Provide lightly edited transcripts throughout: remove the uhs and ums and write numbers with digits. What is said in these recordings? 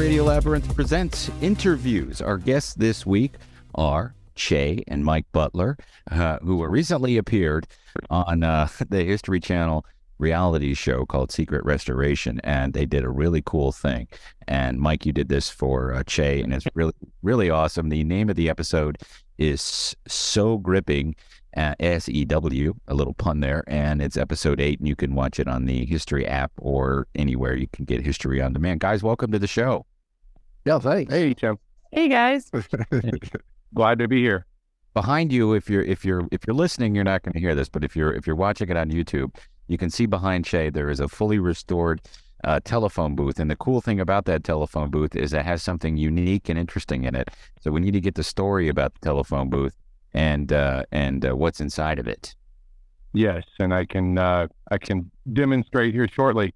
Radio Labyrinth Presents interviews. Our guests this week are Chay and Mike Butler, who recently appeared on the History Channel reality show called Secret Restoration, and they did a really cool thing. And Mike, you did this for Chay, and it's really, really awesome. The name of the episode is So Gripping, SEW, a little pun there, and it's episode 8, and you can watch it on the History app or anywhere you can get History on demand. Guys, welcome to the show. Yeah, thanks. Hey, Tim. Hey, guys. Glad to be here. Behind you, if you're listening, you're not going to hear this, but if you're watching it on YouTube, you can see behind Chay there is a fully restored telephone booth, and the cool thing about that telephone booth is it has something unique and interesting in it. So we need to get the story about the telephone booth and what's inside of it. Yes, and I can demonstrate here shortly.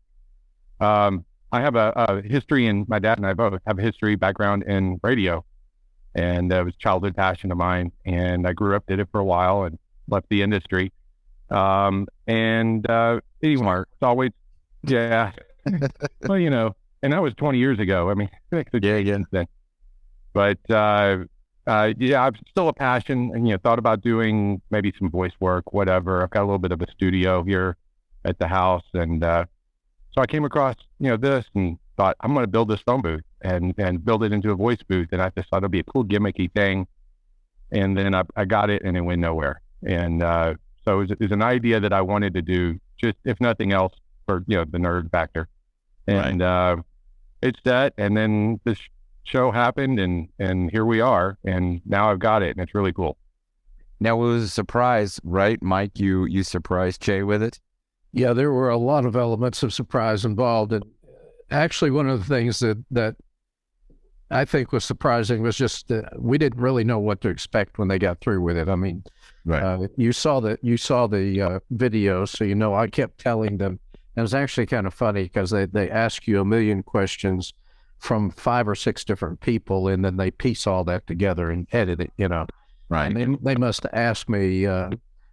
I have a history, and my dad and I both have a history background in radio, and it was a childhood passion of mine. And I grew up, did it for a while, and left the industry. Anyway, it's always, yeah. Well, and that was 20 years ago. I mean, it makes a difference then. But yeah, I'm still a passion, and thought about doing maybe some voice work, whatever. I've got a little bit of a studio here at the house, and so I came across this and thought I'm going to build this phone booth and build it into a voice booth, and I just thought it'd be a cool gimmicky thing. And then I got it, and it went nowhere. And so it was an idea that I wanted to do, just if nothing else, for the nerd factor. And right. It's that, and then this show happened, and here we are, and now I've got it, and it's really cool. Now, it was a surprise, right, Mike? You surprised Chay with it? Yeah, there were a lot of elements of surprise involved, and actually one of the things that I think was surprising was just we didn't really know what to expect when they got through with it. I mean, right. You saw the video, so I kept telling them. It was actually kind of funny because they ask you a million questions from 5 or 6 different people, and then they piece all that together and edit it, Right. And they must have asked me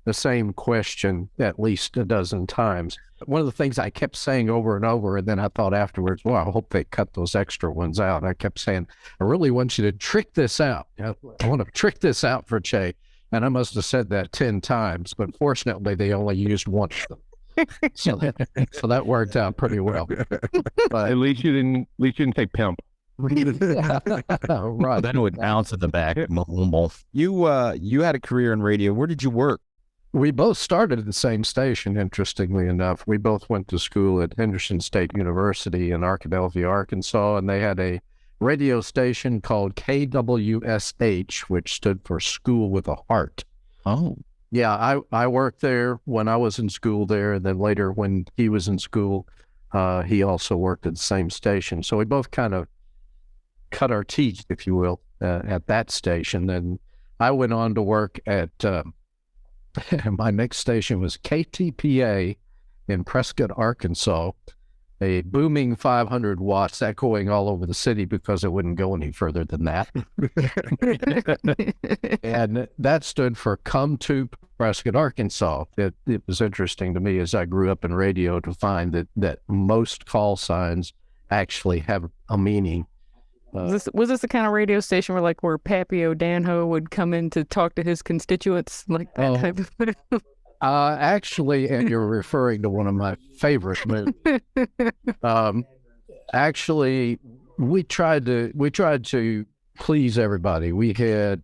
the same question at least a dozen times. One of the things I kept saying over and over, and then I thought afterwards, well, I hope they cut those extra ones out. I kept saying, I really want you to trick this out. I want to trick this out for Chay. And I must have said that 10 times, but fortunately they only used one of them. So that worked out pretty well. But at least you didn't say pimp. Right. Then it would bounce in the back. You had a career in radio. Where did you work? We both started at the same station, interestingly enough. We both went to school at Henderson State University in Arkadelphia, Arkansas, and they had a radio station called KWSH, which stood for School with a Heart. Oh. Yeah, I worked there when I was in school there, and then later when he was in school, he also worked at the same station. So we both kind of cut our teeth, if you will, at that station. And I went on to work at, my next station was KTPA in Prescott, Arkansas, a booming 500 watts echoing all over the city because it wouldn't go any further than that. And that stood for Come to Prescott, Arkansas. It was interesting to me as I grew up in radio to find that most call signs actually have a meaning. Was this the kind of radio station where Pappy O'Danho would come in to talk to his constituents, like that type of actually, and you're referring to one of my favorite movies. Actually, we tried to please everybody. We had,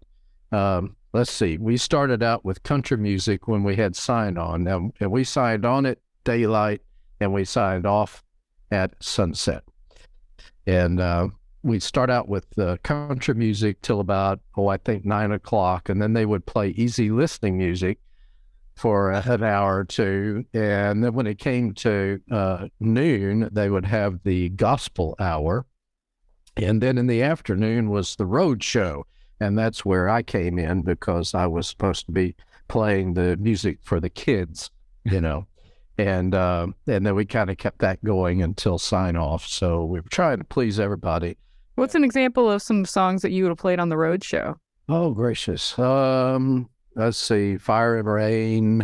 let's see, we started out with country music when we had sign on. Now, and we signed on at daylight, and we signed off at sunset. And we'd start out with country music till about, I think 9 o'clock, and then they would play easy listening music for an hour or two. And then when it came to noon, they would have the gospel hour. And then in the afternoon was the road show. And that's where I came in because I was supposed to be playing the music for the kids, And then we kind of kept that going until sign off. So we were trying to please everybody. What's an example of some songs that you would have played on the road show? Oh, gracious. Let's see, Fire and Rain.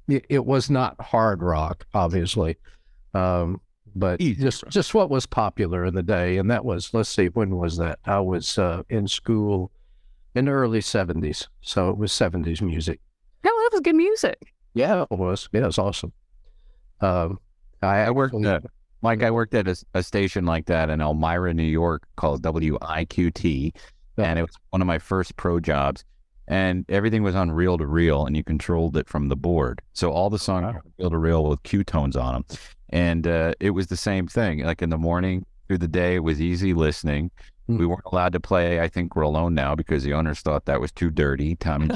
It was not hard rock, obviously. but just what was popular in the day. And that was, let's see, when was that? I was in school in the early 70s. So it was 70s music. No, that was good music. Yeah, it was. Yeah, it was awesome. I worked Mike, I worked at a station like that in Elmira, New York called WIQT. And it was one of my first pro jobs. And everything was on reel to reel, and you controlled it from the board. So all the songs were reel to reel with Q tones on them. And it was the same thing. Like in the morning through the day, it was easy listening. We weren't allowed to play I Think We're Alone Now because the owners thought that was too dirty. Tommy,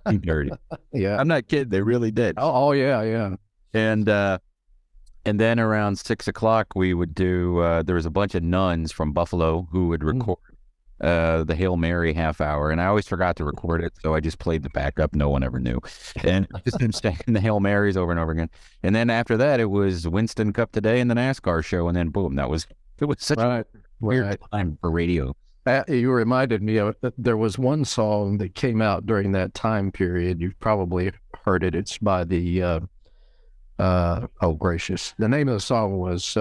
too dirty. Yeah. I'm not kidding. They really did. Oh yeah, yeah. And then around 6 o'clock, we would do, there was a bunch of nuns from Buffalo who would record the Hail Mary half hour, and I always forgot to record it, so I just played the backup. No one ever knew, and just been saying the Hail Marys over and over again. And then after that, it was Winston Cup today and the NASCAR show, and then boom, it was such a weird time for radio. You reminded me of there was one song that came out during that time period. You've probably heard it. It's by the oh gracious, the name of the song was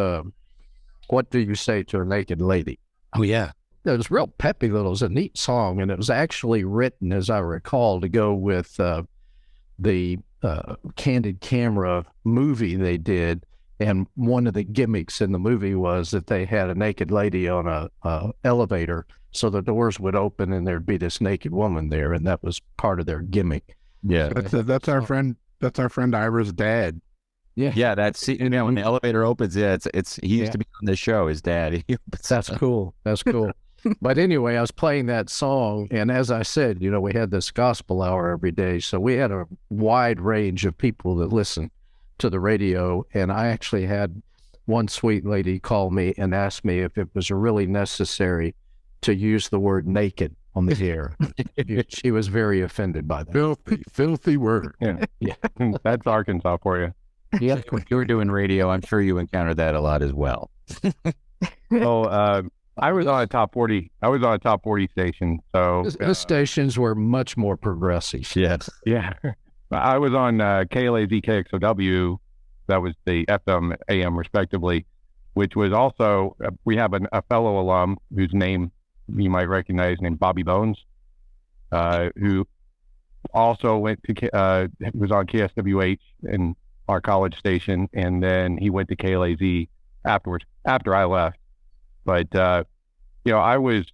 "What Do You Say to a Naked Lady?" Oh yeah. It was real peppy little. It was a neat song, and it was actually written, as I recall, to go with the Candid Camera movie they did. And one of the gimmicks in the movie was that they had a naked lady on a elevator, so the doors would open and there'd be this naked woman there, and that was part of their gimmick. Yeah, that's our friend. That's our friend Ira's dad. Yeah, that's when the elevator opens. Yeah, he used to be on this show. His dad. That's cool. That's cool. But anyway, I was playing that song, and as I said, we had this gospel hour every day, so we had a wide range of people that listened to the radio, and I actually had one sweet lady call me and ask me if it was really necessary to use the word naked on the air. She was very offended by that. Filthy word. Yeah. That's Arkansas for you. Yeah, when you were doing radio, I'm sure you encountered that a lot as well. I was on a top 40. I was on a top 40 station. So the stations were much more progressive. Yes. Yeah. I was on KLAZ, KXOW. That was the FM, AM, respectively, which was also, we have a fellow alum whose name you might recognize, named Bobby Bones, who also went to, was on KSWH in our college station, and then he went to KLAZ afterwards, after I left. But, I was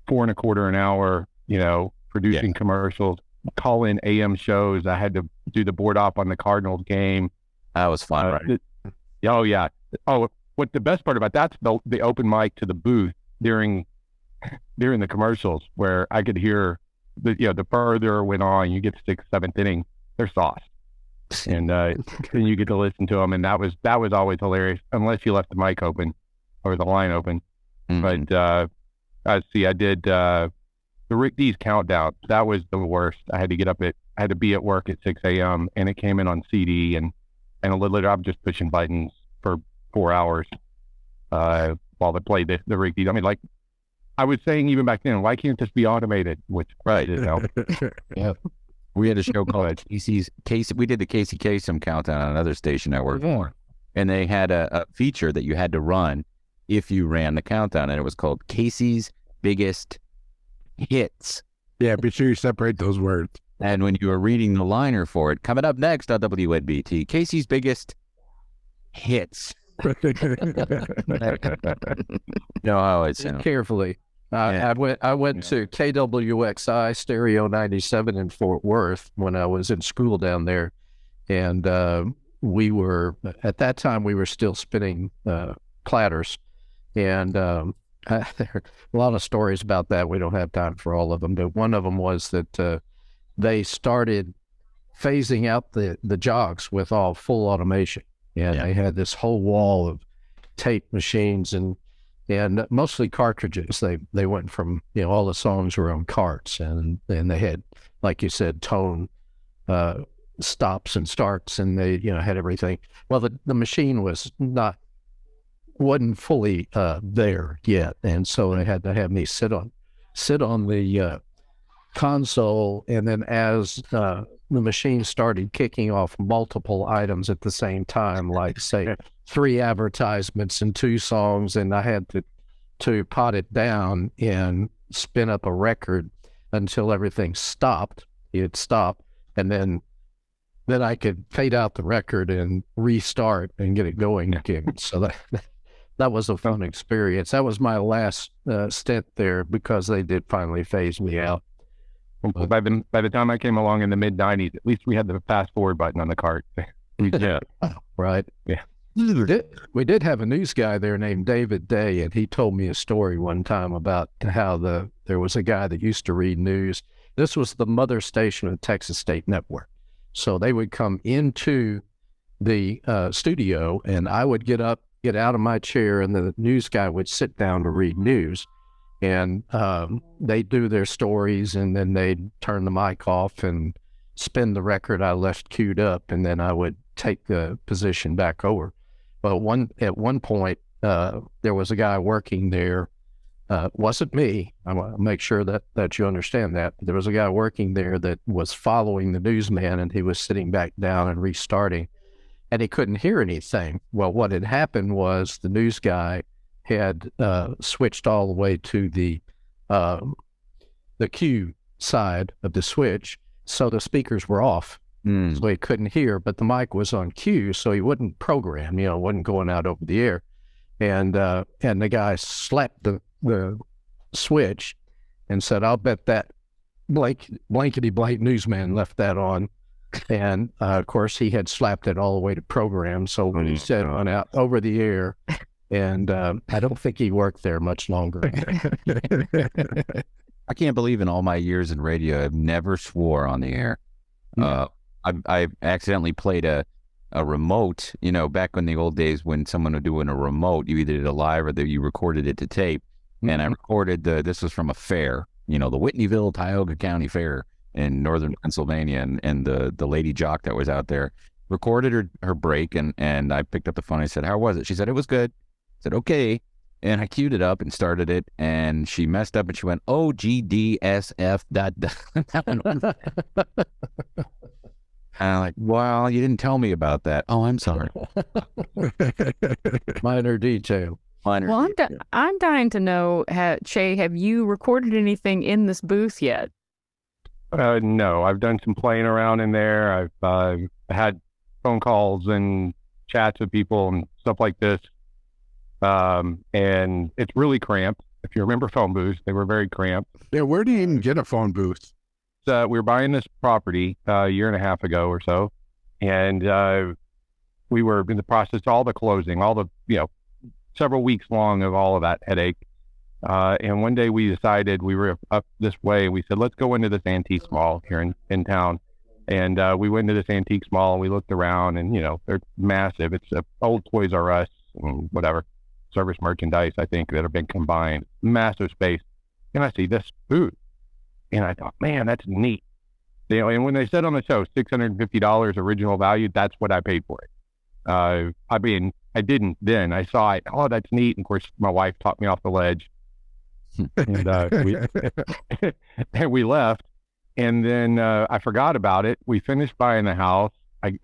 $4.25 an hour, producing commercials, call in AM shows. I had to do the board op on the Cardinals game. That was fun, right? Oh, yeah. Oh, what the best part about that's the open mic to the booth during the commercials, where I could hear the further it went on, you get 6th, 7th inning, they're sauced. And then you get to listen to them, and that was always hilarious, unless you left the mic open or the line open. But I did the Rick D's countdown. That was the worst. I had to be at work at 6 a.m. and it came in on CD, and literally I'm just pushing buttons for 4 hours while they played the Rick D's. I mean, like I was saying even back then, why can't this be automated? Which right, Yeah. We had a show called Casey. We did the Casey Kasem countdown on another station I worked for, and they had a feature that you had to run if you ran the countdown, and it was called Casey's Biggest Hits. Yeah, be sure you separate those words. And when you were reading the liner for it, coming up next on WNBT, Casey's Biggest Hits. Know how it sounds. Carefully. I went to KWXI Stereo 97 in Fort Worth when I was in school down there, and we were at that time we were still spinning platters, and there are a lot of stories about that. We don't have time for all of them, but one of them was that they started phasing out the jogs with all full automation, and they had this whole wall of tape machines and mostly cartridges. They went from, all the songs were on carts, and they had, like you said, tone stops and starts, and they, had everything. Well, the machine wasn't fully there yet, and so they had to have me sit on the console, and then as the machine started kicking off multiple items at the same time, like say 3 advertisements and 2 songs, and I had to pot it down and spin up a record until everything stopped. It stopped, and then I could fade out the record and restart and get it going again. So that was a fun experience. That was my last stint there because they did finally phase me out. By the time I came along in the mid-'90s, at least we had the fast forward button on the cart. Yeah. Right. Yeah. We did have a news guy there named David Day, and he told me a story one time about how there was a guy that used to read news. This was the mother station of the Texas State Network. So they would come into the studio, and I would get out of my chair, and the news guy would sit down to read news. And they'd do their stories, and then they'd turn the mic off and spin the record I left queued up, and then I would take the position back over. But at one point, there was a guy working there. Wasn't me. I want to make sure that you understand that. There was a guy working there that was following the newsman, and he was sitting back down and restarting, and he couldn't hear anything. Well, what had happened was the news guy had switched all the way to the Q side of the switch, so the speakers were off. So he couldn't hear, but the mic was on Q, so he wouldn't program, wasn't going out over the air. And the guy slapped the switch and said, "I'll bet that blankety blank newsman left that on." And of course, he had slapped it all the way to program, so when he said went out over the air. And I don't think he worked there much longer. I can't believe in all my years in radio, I've never swore on the air. I accidentally played a remote, back in the old days when someone would do in a remote, you either did a live or you recorded it to tape. And I recorded this was from a fair, the Whitneyville, Tioga County Fair in northern Pennsylvania. And the lady jock that was out there recorded her break. And I picked up the phone. I said, "How was it?" She said, "It was good." I said, "Okay." And I queued it up and started it, and she messed up and she went, OGDSF. And I'm like, "Well, you didn't tell me about that." "Oh, I'm sorry." Minor detail. Well, I'm dying to know, Chay, have you recorded anything in this booth yet? No, I've done some playing around in there. I've had phone calls and chats with people and stuff like this. And it's really cramped. If you remember phone booths, they were very cramped. Yeah, where do you even get a phone booth? We were buying this property a year and a half ago or so, and we were in the process of all the closing, all the, several weeks long of all of that headache. And one day we decided, we were up this way, we said, let's go into this antique mall here in town. And we went into this antique mall, and we looked around, and, they're massive. It's an old Toys R Us and whatever, service merchandise, I think, that have been combined. Massive space. And I see this booth, and I thought, man, that's neat. And when they said on the show, $650 original value, that's what I paid for it. I didn't then. I saw it. Oh, that's neat. And of course, my wife talked me off the ledge. And we left. And then I forgot about it. We finished buying the house. I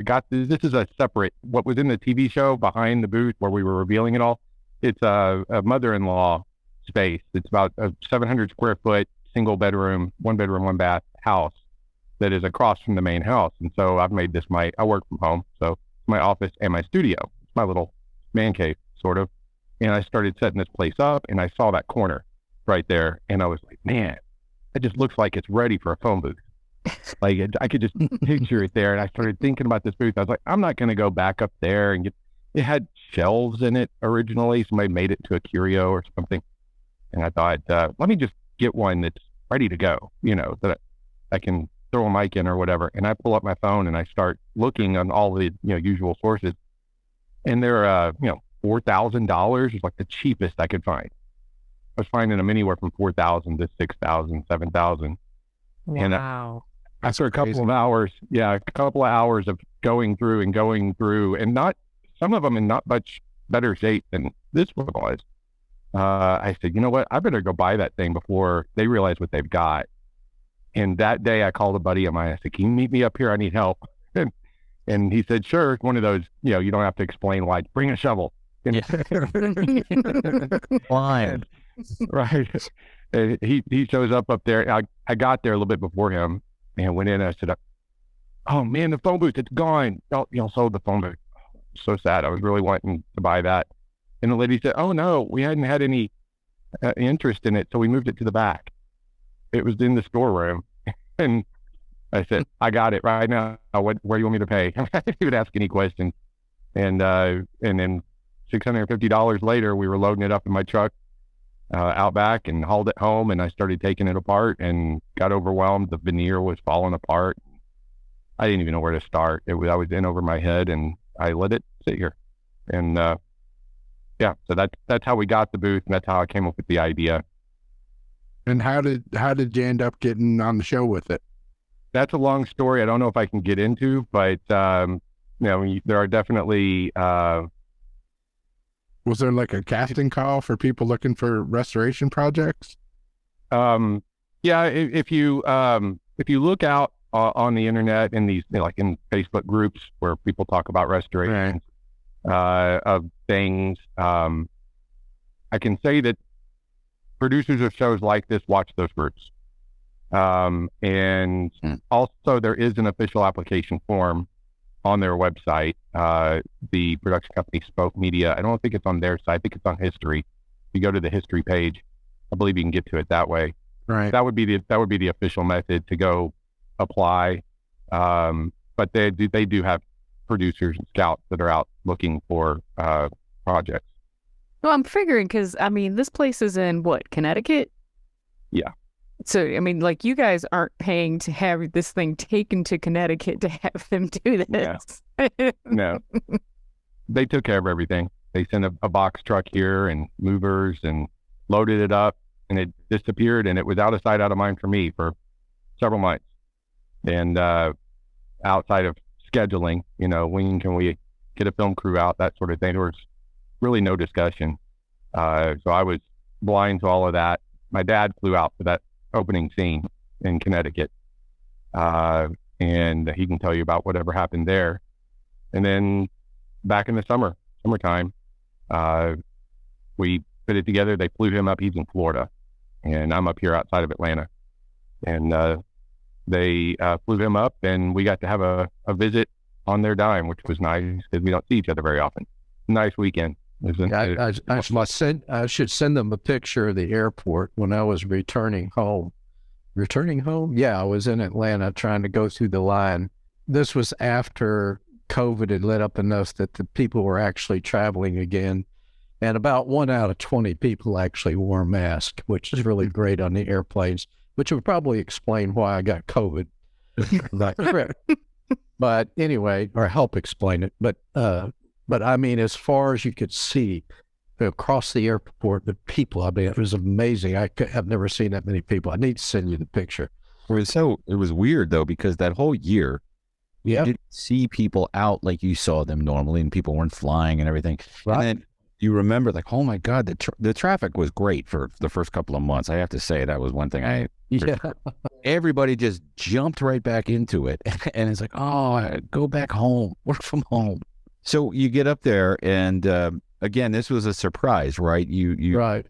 got this is a separate, what was in the TV show behind the booth where we were revealing it all. It's a mother-in-law space. It's about a 700 square foot, single bedroom, one bath house that is across from the main house. And so I've made this I work from home. So it's my office and my studio. It's my little man cave, sort of. And I started setting this place up, and I saw that corner right there. And I was like, man, it just looks like it's ready for a phone booth. Like I could just picture it there. And I started thinking about this booth. I was like, I'm not going to go back up there and it had shelves in it originally. Somebody made it to a curio or something. And I thought, let me just get one that's ready to go, that I can throw a mic in or whatever. And I pull up my phone and I start looking on all the, usual sources. And they're, $4,000 is like the cheapest I could find. I was finding them anywhere from $4,000 to $6,000, $7,000. Wow. And after a couple of hours of going through, and some of them in not much better shape than this one was, I said, you know what? I better go buy that thing before they realize what they've got. And that day I called a buddy of mine. I said, can you meet me up here? I need help. And he said, sure. One of those, you don't have to explain why. Bring a shovel. Yeah. Fine. Right. And he shows up there. I got there a little bit before him and went in and I said, oh man, the phone booth, it's gone. Y'all sold the phone booth. So sad. I was really wanting to buy that. And the lady said, oh no, we hadn't had any interest in it. So we moved it to the back. It was in the storeroom. And I said, I got it right now. Where do you want me to pay? I didn't even ask any questions. And then $650 later, we were loading it up in my truck out back and hauled it home. And I started taking it apart and got overwhelmed. The veneer was falling apart. I didn't even know where to start. I was in over my head, and I let it sit here. And so that's how we got the booth, and that's how I came up with the idea. And how did you end up getting on the show with it? That's a long story. I don't know if I can get into, but there are definitely. Was there like a casting call for people looking for restoration projects? Yeah. If you look out on the internet in these, like in Facebook groups where people talk about restorations of things, I can say that producers of shows like this watch those groups. And also there is an official application form on their website. The production company Spoke Media, I don't think it's on their site. I think it's on History. If you go to the History page, I believe you can get to it that way. Right. That would be the official method to go apply. But they do have producers and scouts that are out looking for projects. Well, I'm figuring because, this place is in Connecticut? Yeah. So, like you guys aren't paying to have this thing taken to Connecticut to have them do this. No. They took care of everything. They sent a box truck here and movers and loaded it up, and it disappeared, and it was out of sight, out of mind for me for several months. And outside of scheduling, when can we get a film crew out, that sort of thing, there was really no discussion. So I was blind to all of that. My dad flew out for that opening scene in Connecticut, and he can tell you about whatever happened there. And then back in the summertime, we put it together. They flew him up. He's in Florida, and I'm up here outside of Atlanta. And they flew him up, and we got to have a visit on their dime, which was nice because we don't see each other very often. Nice weekend. I should send them a picture of the airport when I was returning home. Returning home? Yeah, I was in Atlanta trying to go through the line. This was after COVID had let up enough that the people were actually traveling again. And about 1 out of 20 people actually wore a mask, which is really great on the airplanes, which would probably explain why I got COVID. But anyway, or help explain it. But as far as you could see across the airport, the people, it was amazing. I've never seen that many people. I need to send you the picture. It was weird though, because that whole year, you didn't see people out like you saw them normally, and people weren't flying and everything. Right. And then you remember, like, oh my God, the traffic was great for the first couple of months. I have to say that was one thing. Everybody just jumped right back into it, and it's like, oh, go back home, work from home. So you get up there, and again, this was a surprise, right? Right.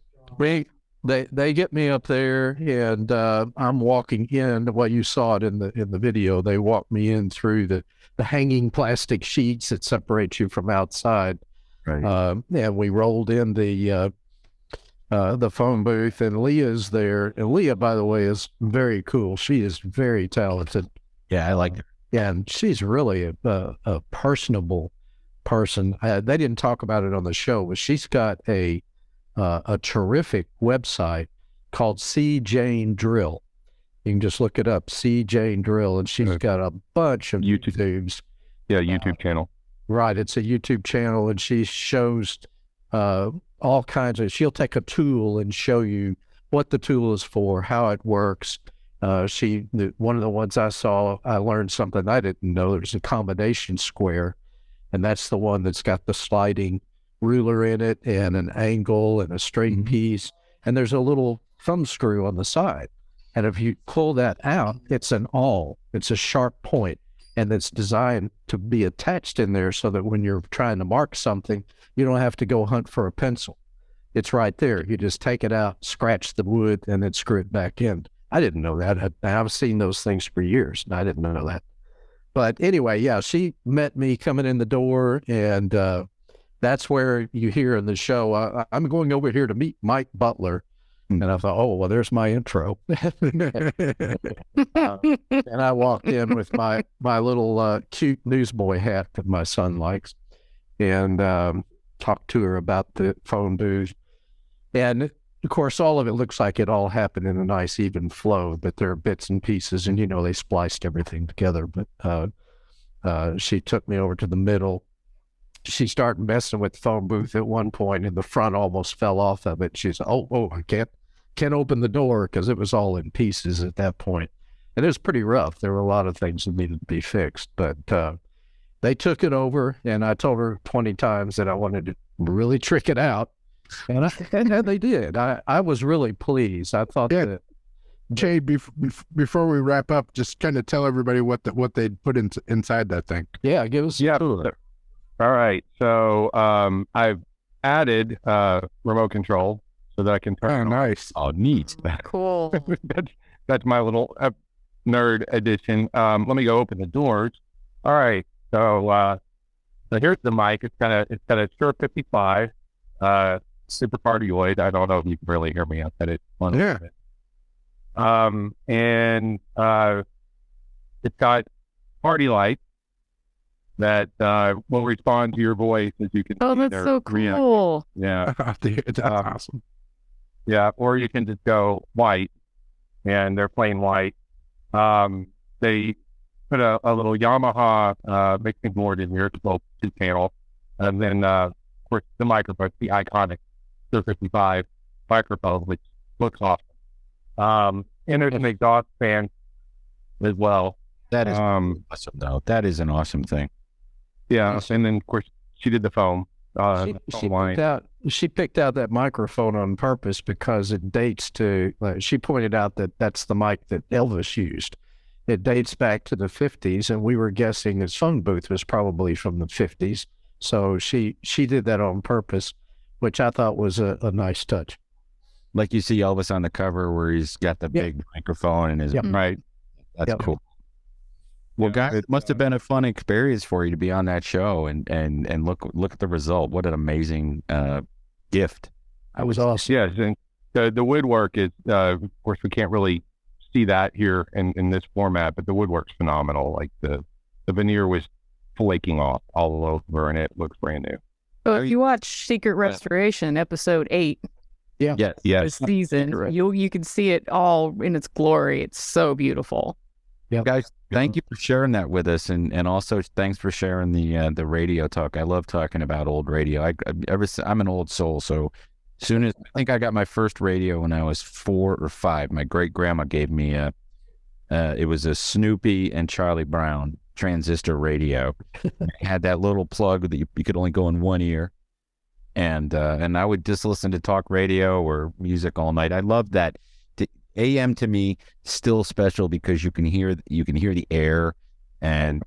They get me up there, and I'm walking in. Well, you saw it in the video. They walk me in through the hanging plastic sheets that separate you from outside. Right. And we rolled in the phone booth, and Leah's there. And Leah, by the way, is very cool. She is very talented. Yeah, I like her. Yeah, and she's really a personable person. They didn't talk about it on the show, but she's got a terrific website called C. Jane Drill. You can just look it up, C. Jane Drill, and she's got a bunch of YouTubes. Yeah, YouTube channel. Right, it's a YouTube channel, and she shows all kinds of. She'll take a tool and show you what the tool is for, how it works. One of the ones I saw, I learned something I didn't know. There's a combination square, and that's the one that's got the sliding ruler in it and an angle and a straight piece, and there's a little thumb screw on the side. And if you pull that out, it's an awl. It's a sharp point, and it's designed to be attached in there so that when you're trying to mark something, you don't have to go hunt for a pencil. It's right there. You just take it out, scratch the wood, and then screw it back in. I didn't know that. I've seen those things for years, and I didn't know that. But anyway, yeah, she met me coming in the door, and that's where you hear in the show, I'm going over here to meet Mike Butler. And I thought, oh, well, there's my intro. And I walked in with my little cute newsboy hat that my son likes, and talked to her about the phone booth. And, of course, all of it looks like it all happened in a nice, even flow, but there are bits and pieces, and, they spliced everything together. But she took me over to the middle. She started messing with the phone booth at one point, and the front almost fell off of it. She said, oh, I can't open the door, because it was all in pieces at that point. And it was pretty rough. There were a lot of things that needed to be fixed, but they took it over, and I told her 20 times that I wanted to really trick it out, and they did. I was really pleased. I thought that. Chay, before we wrap up, just kind of tell everybody what they'd put inside that thing. Yeah, give us a tour. All right. So I've added remote control so that I can turn it on. Nice. Oh, neat. Cool. That's my little nerd edition. Let me go open the doors. All right. So here's the mic. It's got a Shure 55 super cardioid. I don't know if you can really hear me. I've got it on. Yeah. And it's got party lights that will respond to your voice, as you can see. Oh, that's so cool. Yeah. That's awesome. Yeah, or you can just go white, and they're plain white. They put a little Yamaha mixing board in here, 2-channel, and then, of course, the microphone, the iconic 55 microphone, which looks awesome. And there's an exhaust fan as well. That is awesome, though. That is an awesome thing. Yeah, and then, of course, she did the foam. She picked out that microphone on purpose because it dates to, she pointed out that that's the mic that Elvis used. It dates back to the 50s, and we were guessing his phone booth was probably from the 50s. So she did that on purpose, which I thought was a nice touch. Like you see Elvis on the cover where he's got the big microphone and his right. That's cool. Well, guys, it must have been a fun experience for you to be on that show and look at the result. What an amazing gift. That was awesome. Yes, and the woodwork is, of course, we can't really see that here in this format, but the woodwork's phenomenal. Like the veneer was flaking off all over, and it looks brand new. So if you watch Secret Restoration, episode 8, this season, you can see it all in its glory. It's so beautiful. Yeah, guys, thank you for sharing that with us, and also thanks for sharing the radio talk. I love talking about old radio. I'm an old soul, so soon as I think I got my first radio when I was 4 or 5, my great grandma gave me it was a Snoopy and Charlie Brown transistor radio. It had that little plug that you could only go in one ear, and I would just listen to talk radio or music all night. I love that. AM to me still special because you can hear the air, and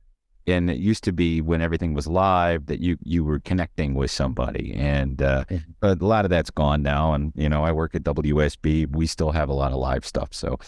it used to be when everything was live that you were connecting with somebody, and but a lot of that's gone now. And I work at WSB. We still have a lot of live stuff. So,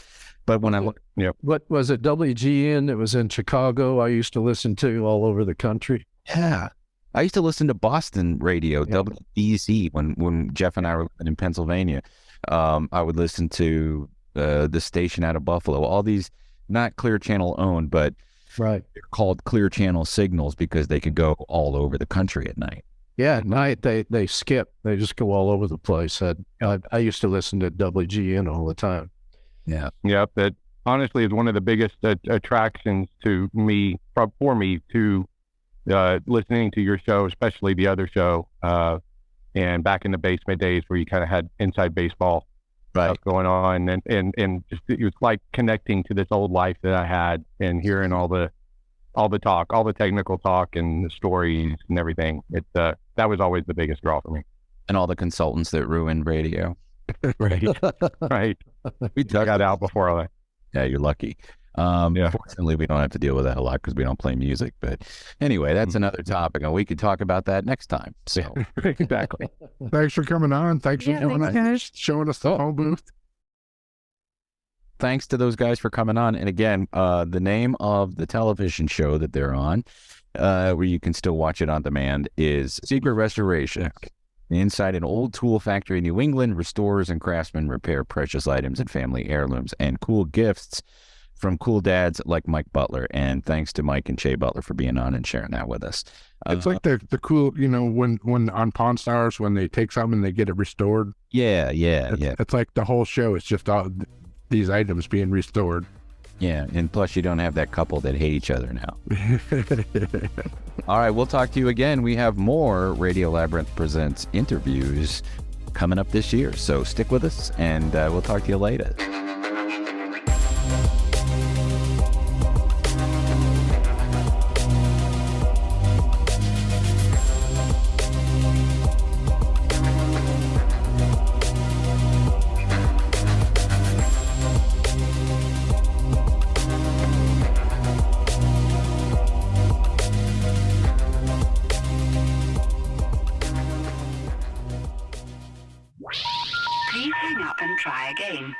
but when I look, what was it? WGN? It was in Chicago. I used to listen to all over the country. Yeah, I used to listen to Boston radio, WBZ, when Jeff and I were living in Pennsylvania. I would listen to the station out of Buffalo, all these not Clear Channel owned, but they're called Clear Channel signals because they could go all over the country at night. Yeah, at night they skip. They just go all over the place. I used to listen to WGN all the time. Yeah. Yep. That honestly is one of the biggest attractions to me, for me, to listening to your show, especially the other show, and back in the basement days where you kind of had inside baseball stuff going on, and just, it was like connecting to this old life that I had, and hearing all the talk, all the technical talk, and the stories and everything. That was always the biggest draw for me. And all the consultants that ruined radio. Right. We got out before all that. Yeah, you're lucky. Fortunately, we don't have to deal with that a lot because we don't play music. But anyway, that's another topic, and we could talk about that next time. So exactly. Thanks for coming on. Thanks for showing us the home booth. Thanks to those guys for coming on. And again, the name of the television show that they're on, where you can still watch it on demand, is Secret Restoration. Inside an old tool factory in New England, restorers and craftsmen repair precious items and family heirlooms and cool gifts from cool dads like Mike Butler. And thanks to Mike and Chay Butler for being on and sharing that with us. It's like the cool, when on Pawn Stars, when they take something and they get it restored. Yeah. It's like the whole show. It's just all these items being restored. Yeah, and plus you don't have that couple that hate each other now. All right, we'll talk to you again. We have more Radio Labyrinth Presents interviews coming up this year, so stick with us, and we'll talk to you later. Please hang up and try again.